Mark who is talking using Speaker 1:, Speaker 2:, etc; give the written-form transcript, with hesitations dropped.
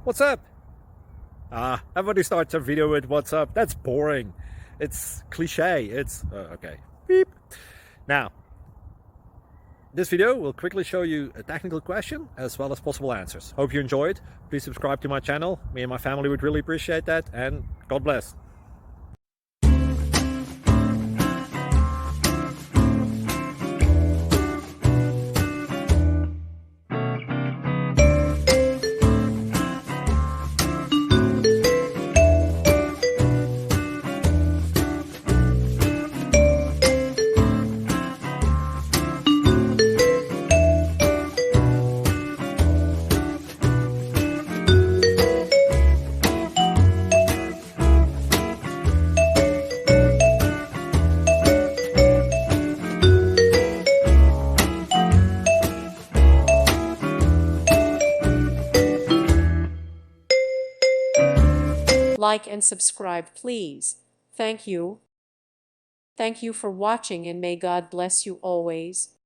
Speaker 1: What's up? Everybody starts a video with what's up. That's boring. It's cliche. It's okay. Beep. Now, this video will quickly show you a technical question as well as possible answers. Hope you enjoyed. Please subscribe to my channel. Me and my family would really appreciate that, and God bless.
Speaker 2: Like and subscribe, please. Thank you. Thank you for watching, and may God bless you always.